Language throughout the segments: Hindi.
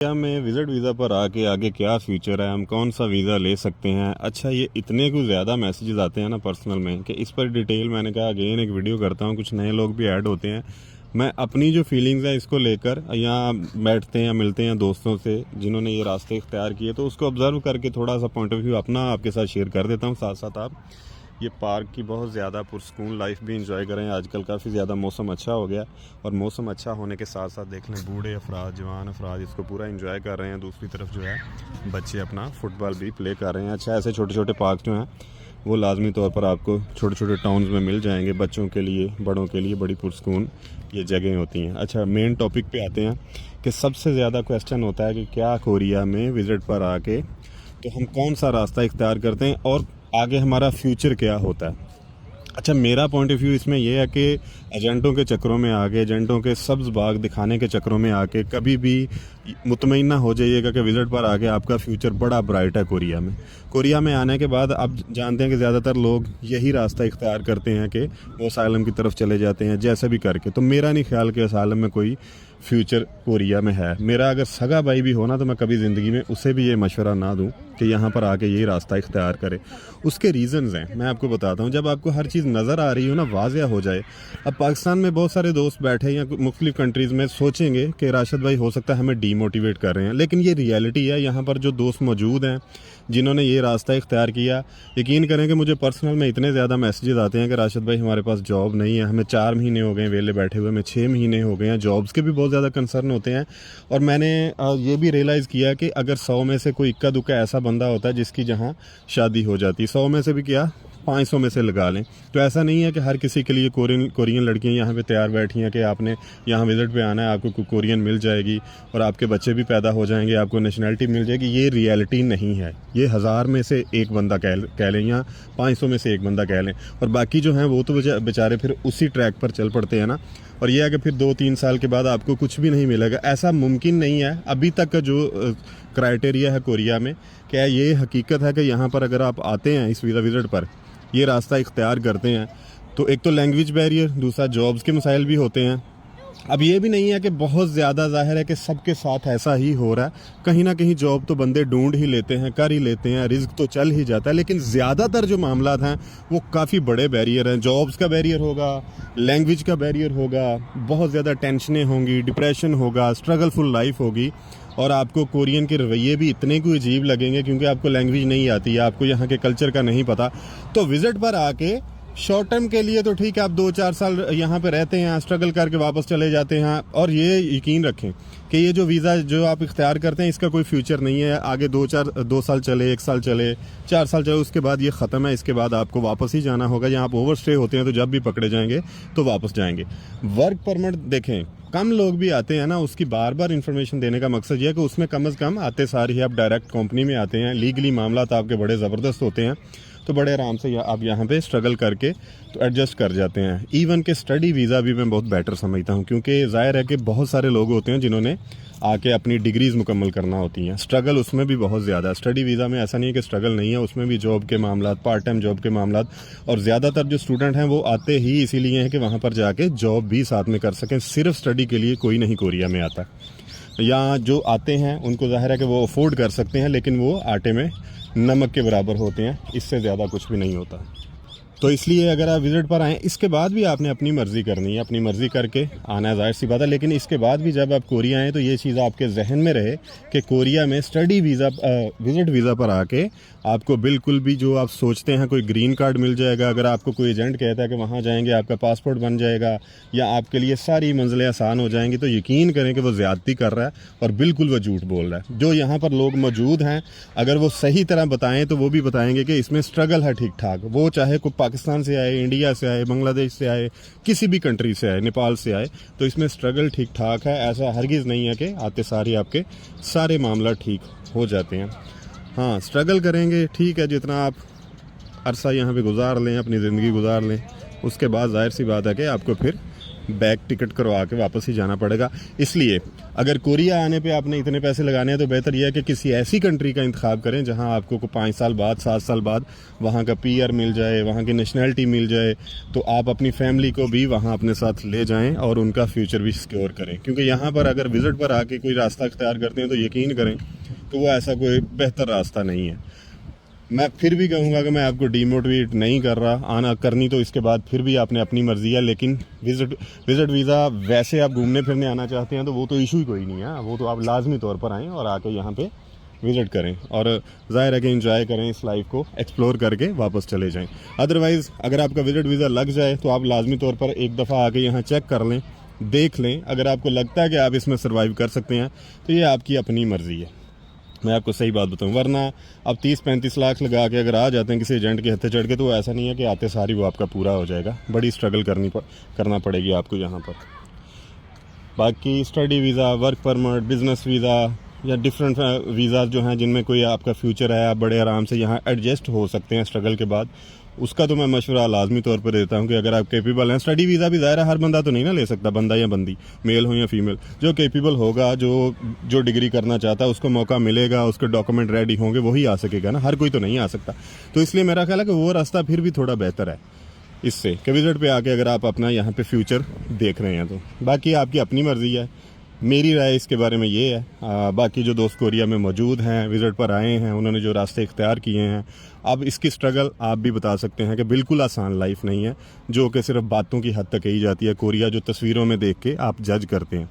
क्या मैं विज़िट वीज़ा पर आके आगे क्या फ्यूचर है, हम कौन सा वीज़ा ले सकते हैं। अच्छा, ये इतने कुछ ज़्यादा मैसेजेस आते हैं ना पर्सनल में कि इस पर डिटेल मैंने कहा अगेन एक वीडियो करता हूँ। कुछ नए लोग भी ऐड होते हैं। मैं अपनी जो फीलिंग्स हैं इसको लेकर यहाँ बैठते हैं, मिलते हैं दोस्तों से जिन्होंने ये रास्ते इख्तियार किए, तो उसको ऑब्ज़र्व करके थोड़ा सा पॉइंट ऑफ व्यू अपना आपके साथ शेयर कर देता हूँ। साथ साथ आप ये पार्क की बहुत ज़्यादा पुरस्कून लाइफ भी इंजॉय करें। आजकल काफ़ी ज़्यादा मौसम अच्छा हो गया, और मौसम अच्छा होने के साथ साथ देख लें बूढ़े अफराद, जवान अफराद इसको पूरा इंजॉय कर रहे हैं। दूसरी तरफ जो है बच्चे अपना फुटबॉल भी प्ले कर रहे हैं। अच्छा, ऐसे छोटे छोटे पार्क जो हैं वो लाजमी तौर पर आपको छोटे छोटे टाउन्स में मिल जाएंगे। बच्चों के लिए, बड़ों के लिए बड़ी पुरस्कून ये जगह होती हैं। अच्छा, मेन टॉपिक पे आते हैं कि सबसे ज़्यादा क्वेश्चन होता है कि क्या कोरिया में विज़िट पर आके तो हम कौन सा रास्ता इख्तियार करते हैं और आगे हमारा फ्यूचर क्या होता है। अच्छा, मेरा पॉइंट ऑफ व्यू इसमें यह है कि एजेंटों के चक्करों में आके, एजेंटों के सब्ज़ बाग दिखाने के चक्करों में आके कभी भी मुतमईन ना हो जाइएगा कि विज़िट पर आके आपका फ्यूचर बड़ा ब्राइट है कोरिया में। कोरिया में आने के बाद आप जानते हैं कि ज़्यादातर लोग यही रास्ता इख्तियार करते हैं कि वो असाइलम की तरफ चले जाते हैं जैसे भी करके। तो मेरा नहीं ख्याल कि असाइलम में कोई फ्यूचर कोरिया में है। मेरा अगर सगा भाई भी हो ना तो मैं कभी ज़िंदगी में उसे भी ये मशवरा ना दूं कि यहाँ पर आके यही रास्ता इख्तियार करे। उसके रीज़न्स हैं, मैं आपको बताता हूँ। जब आपको हर चीज़ नज़र आ रही हो ना, वाज़िया हो जाए। अब पाकिस्तान में बहुत सारे दोस्त बैठे या मुख्तलिफ़ कंट्रीज़ में सोचेंगे कि राशिद भाई हो सकता है हमें डीमोटिवेट कर रहे हैं, लेकिन ये रियलिटी है। यहाँ पर जो दोस्त मौजूद हैं जिन्होंने ये रास्ता इख्तियार किया, यकीन करें कि मुझे पर्सनल में इतने ज़्यादा मैसेजेस आते हैं कि राशिद भाई हमारे पास जॉब नहीं है, हमें 4 महीने हो गए वेले बैठे हुए, हमें 6 महीने हो गए हैं। जॉब्स के भी बहुत ज़्यादा कंसर्न होते हैं। और मैंने ये भी रियलाइज़ किया कि अगर 100 में से कोई इक्का दुक्का ऐसा बंदा होता है जिसकी जहाँ शादी हो जाती, 100 में से भी क्या 500 में से लगा लें, तो ऐसा नहीं है कि हर किसी के लिए कोरियन लड़कियां यहाँ पे तैयार बैठी हैं कि आपने यहाँ विज़िट पे आना है, आपको कोरियन मिल जाएगी और आपके बच्चे भी पैदा हो जाएंगे, आपको नेशनैलिटी मिल जाएगी। ये रियलिटी नहीं है। ये 1000 में से एक बंदा कह लें या 500 में से एक बंदा कह लें, और बाकी जो हैं वो तो बेचारे फिर उसी ट्रैक पर चल पड़ते हैं ना। और यह है कि फिर 2-3 साल के बाद आपको कुछ भी नहीं मिलेगा। ऐसा मुमकिन नहीं है। अभी तक का जो क्राइटेरिया है कोरिया में, क्या ये हकीकत है कि यहाँ पर अगर आप आते हैं इस वीज़ा विज़िट पर, ये रास्ता इख्तियार करते हैं, तो एक तो लैंग्वेज बैरियर, दूसरा जॉब्स के मसाइल भी होते हैं। अब ये भी नहीं है कि बहुत ज़्यादा ज़ाहिर है कि सबके साथ ऐसा ही हो रहा है। कहीं ना कहीं जॉब तो बंदे ढूंढ ही लेते हैं, कर ही लेते हैं, रिस्क तो चल ही जाता है, लेकिन ज़्यादातर जो मामला हैं वो काफ़ी बड़े बैरियर हैं। जॉब्स का बैरियर होगा, लैंग्वेज का बैरियर होगा, बहुत ज़्यादा टेंशनें होंगी, डिप्रेशन होगा, स्ट्रगलफुल लाइफ होगी, और आपको कोरियन के रवैये भी इतने कोई अजीब लगेंगे क्योंकि आपको लैंग्वेज नहीं आती है, आपको यहाँ के कल्चर का नहीं पता। तो विज़िट पर आके शॉर्ट टर्म के लिए तो ठीक है, आप 2-4 साल यहाँ पे रहते हैं, स्ट्रगल करके वापस चले जाते हैं। और ये यकीन रखें कि ये जो वीज़ा जो आप इख्तियार करते हैं इसका कोई फ्यूचर नहीं है। आगे 2 साल चले, 1 साल चले, 4 साल चले, उसके बाद ये ख़त्म है। इसके बाद आपको वापस ही जाना होगा। यहाँ आप ओवर स्टे होते हैं तो जब भी पकड़े जाएंगे तो वापस जाएंगे। वर्क परमिट देखें, कम लोग भी आते हैं ना, उसकी बार बार इन्फॉर्मेशन देने का मकसद ये है कि उसमें कम से कम आते सार ही आप डायरेक्ट कंपनी में आते हैं। लीगली मामला तो आपके बड़े ज़बरदस्त होते हैं, तो बड़े आराम से आप यहाँ पे स्ट्रगल करके तो एडजस्ट कर जाते हैं। इवन के स्टडी वीज़ा भी मैं बहुत बेटर समझता हूँ, क्योंकि ज़ाहिर है कि बहुत सारे लोग होते हैं जिन्होंने आके अपनी डिग्रीज़ मुकम्मल करना होती हैं। स्ट्रगल उसमें भी बहुत ज़्यादा है। स्टडी वीज़ा में ऐसा नहीं है कि स्ट्रगल नहीं है, उसमें भी जॉब के मामला, पार्ट टाइम जॉब के मामला, और ज़्यादातर जो स्टूडेंट हैं वो आते ही इसीलिए हैं कि वहाँ पर जाके जॉब भी साथ में कर सकें। सिर्फ स्टडी के लिए कोई नहीं कोरिया में आता। या जो आते हैं उनको ज़ाहिर है कि वो अफोर्ड कर सकते हैं, लेकिन वो आटे में नमक के बराबर होते हैं, इससे ज़्यादा कुछ भी नहीं होता। तो इसलिए अगर आप विज़िट पर आएँ, इसके बाद भी आपने अपनी मर्ज़ी करनी है, अपनी मर्ज़ी करके आना है, ज़ाहिर सी बात है। लेकिन इसके बाद भी जब आप कोरिया आएँ तो ये चीज़ आपके जहन में रहे कि कोरिया में स्टडी वीज़ा विज़िट वीज़ा पर आके आपको बिल्कुल भी जो आप सोचते हैं कोई ग्रीन कार्ड मिल जाएगा। अगर आपको कोई एजेंट कहता है कि वहाँ जाएंगे आपका पासपोर्ट बन जाएगा या आपके लिए सारी मंजिलें आसान हो जाएंगी, तो यकीन करें कि वो ज़्यादती कर रहा है और बिल्कुल वो झूठ बोल रहा है। जो यहाँ पर लोग मौजूद हैं, अगर वो सही तरह बताएँ तो वो भी बताएंगे कि इसमें स्ट्रगल है ठीक ठाक। वो चाहे कोई पाकिस्तान से आए, इंडिया से आए, बांग्लादेश से आए, किसी भी कंट्री से आए, नेपाल से आए, तो इसमें स्ट्रगल ठीक ठाक है। ऐसा हरगिज़ नहीं है कि आते सारे आपके सारे मामला ठीक हो जाते हैं। हाँ, स्ट्रगल करेंगे ठीक है, जितना आप अरसा यहाँ पे गुजार लें, अपनी ज़िंदगी गुजार लें, उसके बाद जाहिर सी बात है कि आपको फिर बैक टिकट करवा के वापस ही जाना पड़ेगा। इसलिए अगर कोरिया आने पे आपने इतने पैसे लगाने हैं तो बेहतर यह है कि किसी ऐसी कंट्री का इंतखाब करें जहां आपको 5 साल बाद 7 साल बाद वहां का पीआर मिल जाए, वहां की नेशनैलिटी मिल जाए, तो आप अपनी फैमिली को भी वहां अपने साथ ले जाएं और उनका फ्यूचर भी सिक्योर करें। क्योंकि यहाँ पर अगर विज़िट पर आके कोई रास्ता अख्तियार करते हैं तो यकीन करें तो वो ऐसा कोई बेहतर रास्ता नहीं है। मैं फिर भी कहूँगा कि मैं आपको डीमोटिवेट नहीं कर रहा, आना करनी तो इसके बाद फिर भी आपने अपनी मर्ज़ी है, लेकिन विज़िट वीज़ा वैसे आप घूमने फिरने आना चाहते हैं तो वो तो इशू ही कोई नहीं है, वो तो आप लाजमी तौर पर आएँ और आके यहाँ पे विज़िट करें और ज़ाहिर है कि एंजॉय करें, इस लाइफ को एक्सप्लोर करके वापस चले जाएं। अदरवाइज़ अगर आपका विज़िट वीज़ा लग जाए तो आप लाजमी तौर पर एक दफ़ा आके यहाँ चेक कर लें, देख लें। अगर आपको लगता है कि आप इसमें सर्वाइव कर सकते हैं तो ये आपकी अपनी मर्ज़ी है, मैं आपको सही बात बताऊं। वरना अब 30-35 लाख लगा के अगर आ जाते हैं किसी एजेंट के हत्थे चढ़ के तो ऐसा नहीं है कि आते सारी वो आपका पूरा हो जाएगा, बड़ी स्ट्रगल करना पड़ेगी आपको यहाँ पर। बाकी study visa, work permit, business visa या डिफरेंट वीज़ा जो हैं जिनमें कोई आपका फ्यूचर है, आप बड़े आराम से यहाँ एडजस्ट हो सकते हैं स्ट्रगल के बाद, उसका तो मैं मशवरा लाजमी तौर पर देता हूँ कि अगर आप कैपेबल हैं। स्टडी वीज़ा भी ज़ाहिर है हर बंदा तो नहीं ना ले सकता, बंदा या बंदी, मेल हो या फीमेल। जो कैपेबल होगा, जो डिग्री करना चाहता है उसको मौका मिलेगा, उसके डॉक्यूमेंट रेडी होंगे, वही आ सकेगा ना, हर कोई तो नहीं आ सकता। तो इसलिए मेरा ख्याल है कि वो रास्ता फिर भी थोड़ा बेहतर है इससे कि विज़िट पे आके अगर आप अपना यहाँ पे फ्यूचर देख रहे हैं तो। बाकी आपकी अपनी मर्ज़ी है, मेरी राय इसके बारे में ये है। बाकी जो दोस्त कोरिया में मौजूद हैं, विज़िट पर आए हैं, उन्होंने जो रास्ते इख्तियार किए हैं, अब इसकी स्ट्रगल आप भी बता सकते हैं कि बिल्कुल आसान लाइफ नहीं है, जो कि सिर्फ बातों की हद तक कही जाती है कोरिया, जो तस्वीरों में देख के आप जज करते हैं।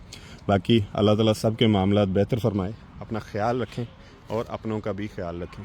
बाकी अल्लाह ताला सब के मामलात बेहतर फरमाए। अपना ख्याल रखें और अपनों का भी ख्याल रखें।